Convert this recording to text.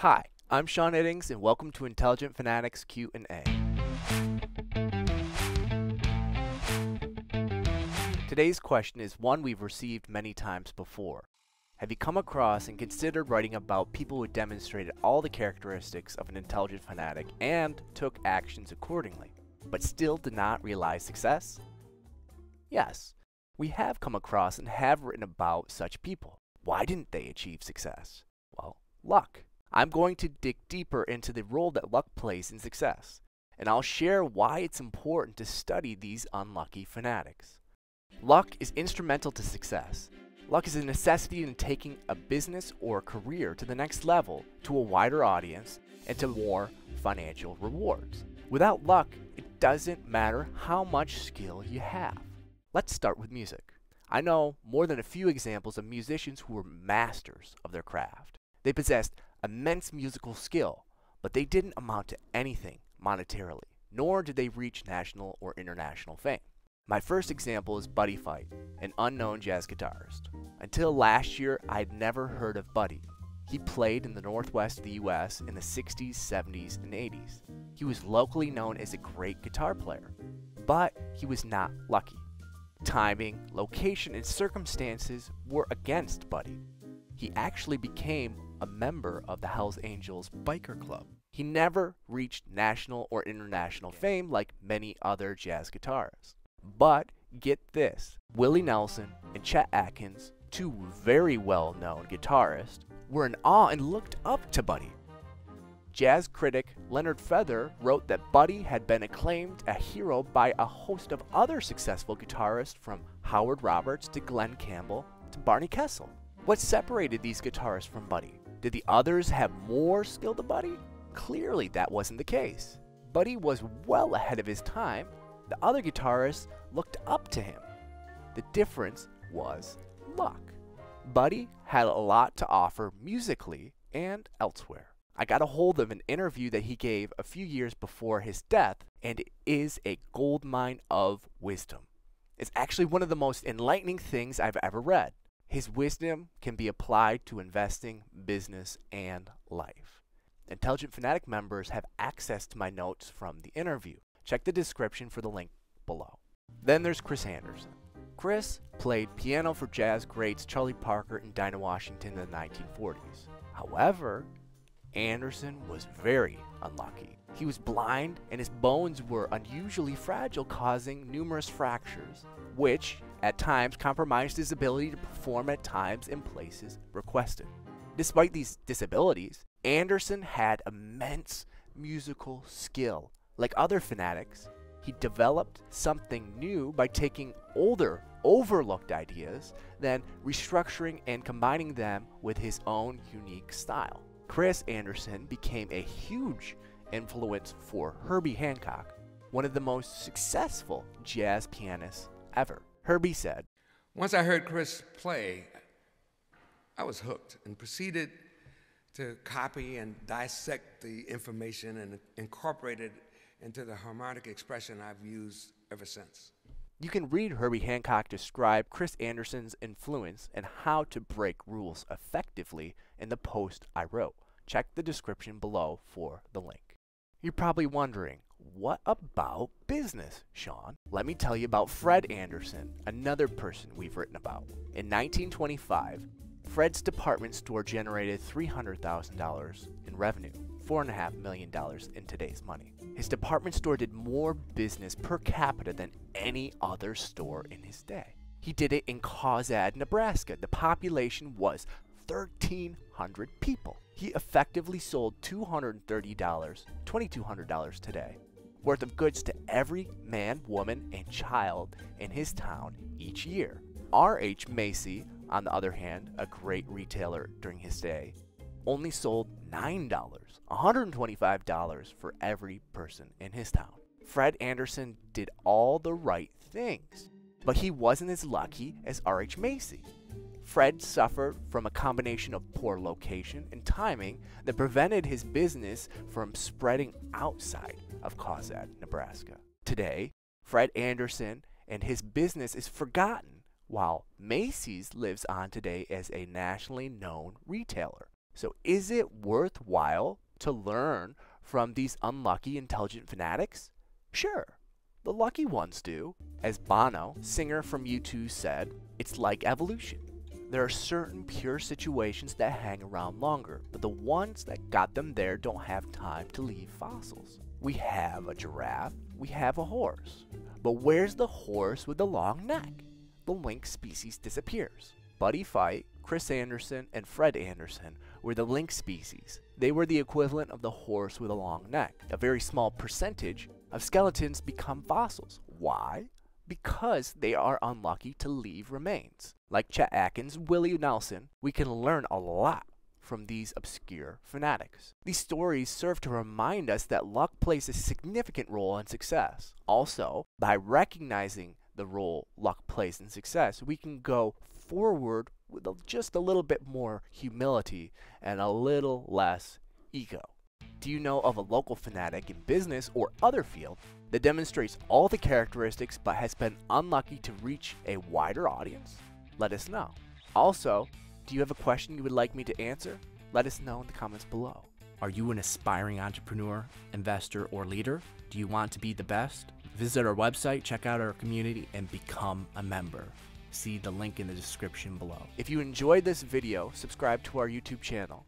Hi, I'm Sean Eddings and welcome to Intelligent Fanatics Q&A. Today's question is one we've received many times before. Have you come across and considered writing about people who demonstrated all the characteristics of an intelligent fanatic and took actions accordingly, but still did not realize success? Yes, we have come across and have written about such people. Why didn't they achieve success? Well, luck. I'm going to dig deeper into the role that luck plays in success, and I'll share why it's important to study these unlucky fanatics. Luck is instrumental to success. Luck is a necessity in taking a business or career to the next level, to a wider audience, and to more financial rewards. Without luck, it doesn't matter how much skill you have. Let's start with music. I know more than a few examples of musicians who were masters of their craft. They possessed immense musical skill, but they didn't amount to anything monetarily, nor did they reach national or international fame. My first example is Buddy Fight, an unknown jazz guitarist. Until last year, I'd never heard of Buddy. He played in the northwest of the US in the 60s, 70s, and 80s. He was locally known as a great guitar player, but he was not lucky. Timing, location, and circumstances were against Buddy. He actually became a member of the Hells Angels biker club. He never reached national or international fame like many other jazz guitarists. But get this, Willie Nelson and Chet Atkins, two very well-known guitarists, were in awe and looked up to Buddy. Jazz critic Leonard Feather wrote that Buddy had been acclaimed a hero by a host of other successful guitarists, from Howard Roberts to Glenn Campbell to Barney Kessel. What separated these guitarists from Buddy? Did the others have more skill than Buddy? Clearly that wasn't the case. Buddy was well ahead of his time. The other guitarists looked up to him. The difference was luck. Buddy had a lot to offer musically and elsewhere. I got a hold of an interview that he gave a few years before his death, and it is a goldmine of wisdom. It's actually one of the most enlightening things I've ever read. His wisdom can be applied to investing, business, and life. Intelligent Fanatic members have access to my notes from the interview. Check the description for the link below. Then there's Chris Anderson. Chris played piano for jazz greats Charlie Parker and Dinah Washington in the 1940s. However, Anderson was very unlucky. He was blind and his bones were unusually fragile, causing numerous fractures, which at times compromised his ability to perform at times and places requested. Despite these disabilities, Anderson had immense musical skill. Like other fanatics, he developed something new by taking older, overlooked ideas, then restructuring and combining them with his own unique style. Chris Anderson became a huge influence for Herbie Hancock, one of the most successful jazz pianists ever. Herbie said, "Once I heard Chris play, I was hooked and proceeded to copy and dissect the information and incorporate it into the harmonic expression I've used ever since." You can read Herbie Hancock describe Chris Anderson's influence and how to break rules effectively in the post I wrote. Check the description below for the link. You're probably wondering, what about business, Sean? Let me tell you about Fred Anderson, another person we've written about. In 1925, Fred's department store generated $300,000 in revenue, $4.5 million in today's money. His department store did more business per capita than any other store in his day. He did it in Cozad, Nebraska. The population was 1,300 people. He effectively sold $230, $2,200 today, worth of goods to every man, woman, and child in his town each year. R.H. Macy, on the other hand, a great retailer during his day, only sold $9, $125 for every person in his town. Fred Anderson did all the right things, but he wasn't as lucky as R.H. Macy. Fred suffered from a combination of poor location and timing that prevented his business from spreading outside of Cozad, Nebraska. Today, Fred Anderson and his business is forgotten, while Macy's lives on today as a nationally known retailer. So is it worthwhile to learn from these unlucky intelligent fanatics? Sure, the lucky ones do. As Bono, singer from U2, said, it's like evolution. There are certain pure situations that hang around longer, but the ones that got them there don't have time to leave fossils. We have a giraffe, we have a horse. But where's the horse with the long neck? The lynx species disappears. Buddy Fight, Chris Anderson, and Fred Anderson were the lynx species. They were the equivalent of the horse with a long neck. A very small percentage of skeletons become fossils. Why? Because they are unlucky to leave remains. Like Chet Atkins, Willie Nelson, we can learn a lot from these obscure fanatics. These stories serve to remind us that luck plays a significant role in success. Also, by recognizing the role luck plays in success, we can go forward with just a little bit more humility and a little less ego. Do you know of a local fanatic in business or other field that demonstrates all the characteristics but has been unlucky to reach a wider audience? Let us know. Also, do you have a question you would like me to answer? Let us know in the comments below. Are you an aspiring entrepreneur, investor, or leader? Do you want to be the best? Visit our website, check out our community, and become a member. See the link in the description below. If you enjoyed this video, subscribe to our YouTube channel.